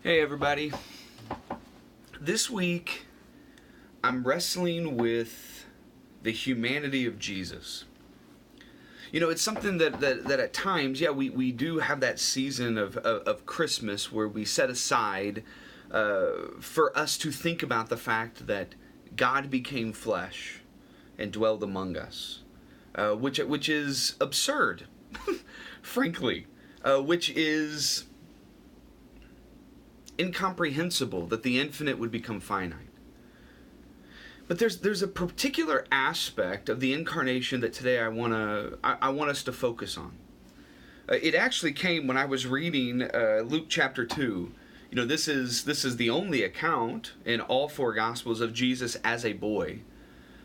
Hey everybody. This week I'm wrestling with the humanity of Jesus. You know, it's something that at times, we do have that season of Christmas where we set aside for us to think about the fact that God became flesh and dwelled among us, which is absurd, frankly, which is incomprehensible that the infinite would become finite. But there's a particular aspect of the incarnation that today I want us to focus on. It actually came when I was reading Luke chapter 2. You know, this is the only account in all four Gospels of Jesus as a boy.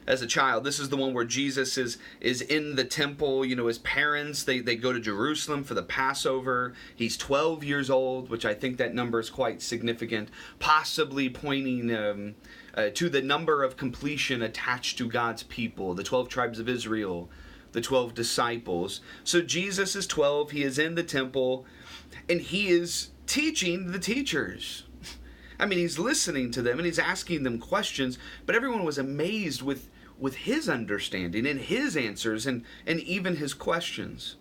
As a child. This is the one where Jesus is in the temple. You know, his parents, they go to Jerusalem for the Passover. He's 12 years old, which I think that number is quite significant, possibly pointing to the number of completion attached to God's people, the 12 tribes of Israel, the 12 disciples. So Jesus is 12, he is in the temple, and he is teaching the teachers. I mean, he's listening to them and he's asking them questions, but everyone was amazed with his understanding and his answers and even his questions.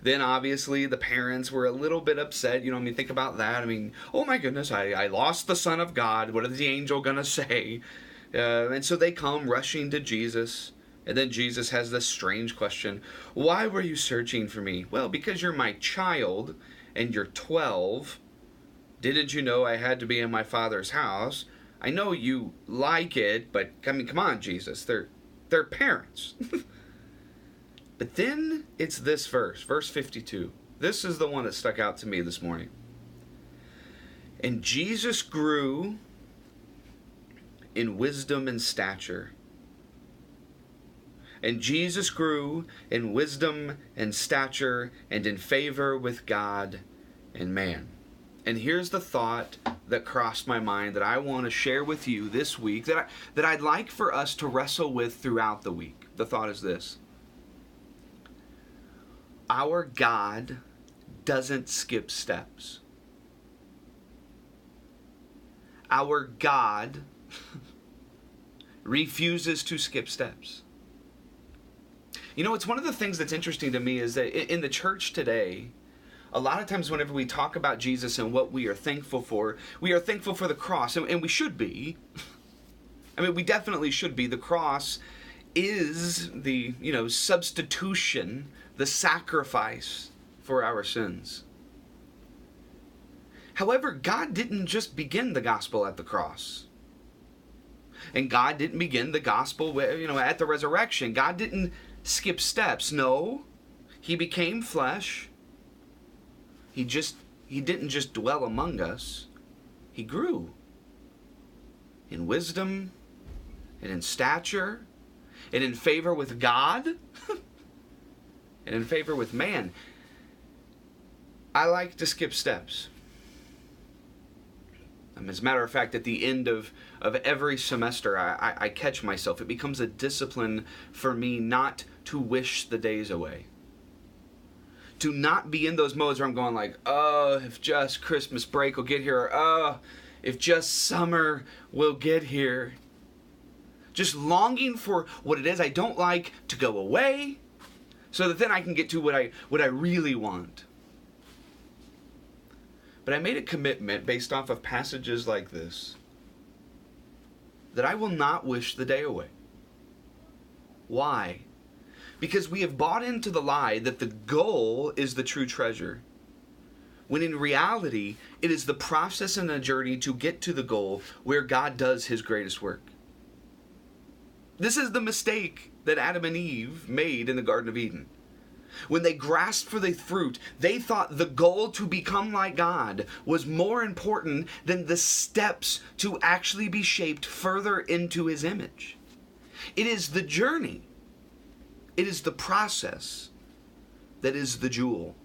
Then obviously the parents were a little bit upset. You know, I mean, think about that. I mean, oh my goodness, I lost the Son of God. What is the angel going to say? And so they come rushing to Jesus. And then Jesus has this strange question. Why were you searching for me? Well, because you're my child and you're 12. Didn't you know I had to be in my Father's house? I know you like it, but I mean, come on, Jesus. They're parents. But then it's this verse 52. This is the one that stuck out to me this morning. And Jesus grew in wisdom and stature. And Jesus grew in wisdom and stature and in favor with God and man. And here's the thought that crossed my mind that I want to share with you this week, that I'd like for us to wrestle with throughout the week. The thought is this. Our God doesn't skip steps. Our God refuses to skip steps. You know, it's one of the things that's interesting to me is that in the church today, a lot of times whenever we talk about Jesus and what we are thankful for the cross, and we should be. I mean, we definitely should be. The cross is the, substitution, the sacrifice for our sins. However, God didn't just begin the gospel at the cross. And God didn't begin the gospel, at the resurrection. God didn't skip steps. No, he became flesh. He didn't just dwell among us. He grew in wisdom and in stature and in favor with God and in favor with man. I like to skip steps. As a matter of fact, at the end of every semester, I catch myself. It becomes a discipline for me not to wish the days away. To not be in those modes where I'm going like, oh, if just Christmas break will get here, or oh, if just summer will get here. Just longing for what it is I don't like to go away, so that then I can get to what I really want. But I made a commitment based off of passages like this, that I will not wish the day away. Why? Because we have bought into the lie that the goal is the true treasure. When in reality, it is the process and the journey to get to the goal where God does his greatest work. This is the mistake that Adam and Eve made in the Garden of Eden. When they grasped for the fruit, they thought the goal to become like God was more important than the steps to actually be shaped further into his image. It is the journey. It is the process that is the jewel.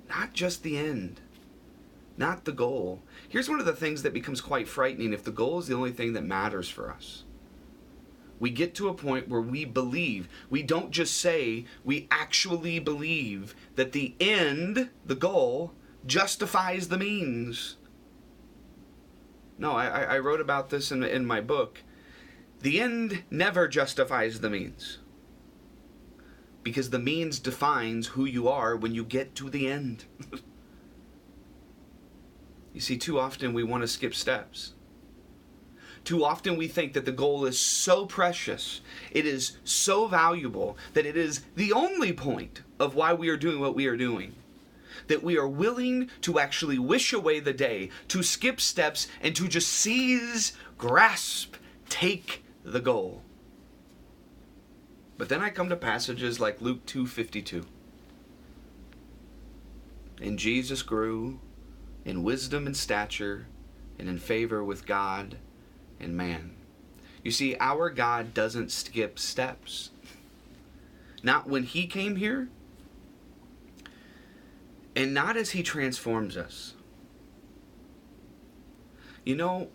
Not just the end. Not the goal. Here's one of the things that becomes quite frightening if the goal is the only thing that matters for us. We get to a point where we believe. We don't just say, we actually believe that the end, the goal, justifies the means. No, I wrote about this in my book. The end never justifies the means. Because the means defines who you are when you get to the end. You see, too often we want to skip steps. Too often we think that the goal is so precious, it is so valuable, that it is the only point of why we are doing what we are doing. That we are willing to actually wish away the day, to skip steps, and to just seize, grasp, take the goal. But then I come to passages like Luke 2:52. And Jesus grew in wisdom and stature, and in favor with God and man. You see, our God doesn't skip steps. Not when he came here, and not as he transforms us. You know,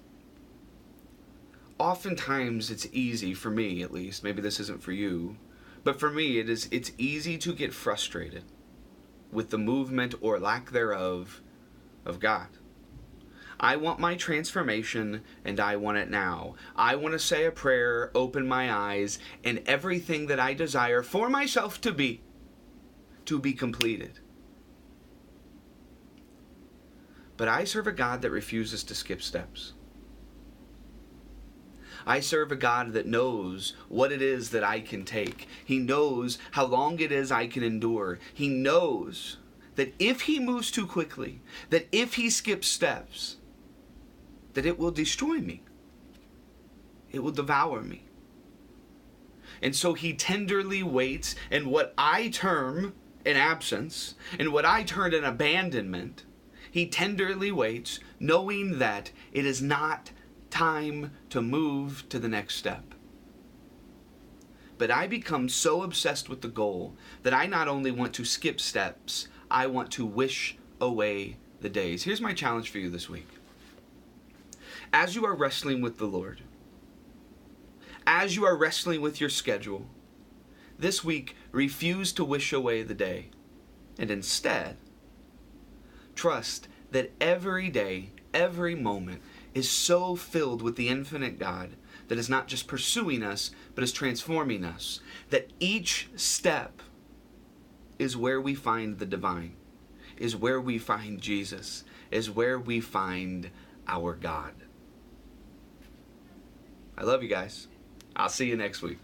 oftentimes it's easy, for me at least, maybe this isn't for you, but for me it's easy to get frustrated with the movement or lack thereof of God. I want my transformation, and I want it now. I want to say a prayer, open my eyes, and everything that I desire for myself to be completed. But I serve a God that refuses to skip steps. I serve a God that knows what it is that I can take. He knows how long it is I can endure. He knows that if he moves too quickly, that if he skips steps, that it will destroy me. It will devour me. And so he tenderly waits, and what I term an absence, and what I term an abandonment, he tenderly waits, knowing that it is not time to move to the next step. But I become so obsessed with the goal that I not only want to skip steps, I want to wish away the days. Here's my challenge for you this week. As you are wrestling with the Lord, as you are wrestling with your schedule, this week refuse to wish away the day, and instead trust that every day, every moment is so filled with the infinite God that is not just pursuing us, but is transforming us, that each step is where we find the divine, is where we find Jesus, is where we find our God. I love you guys. I'll see you next week.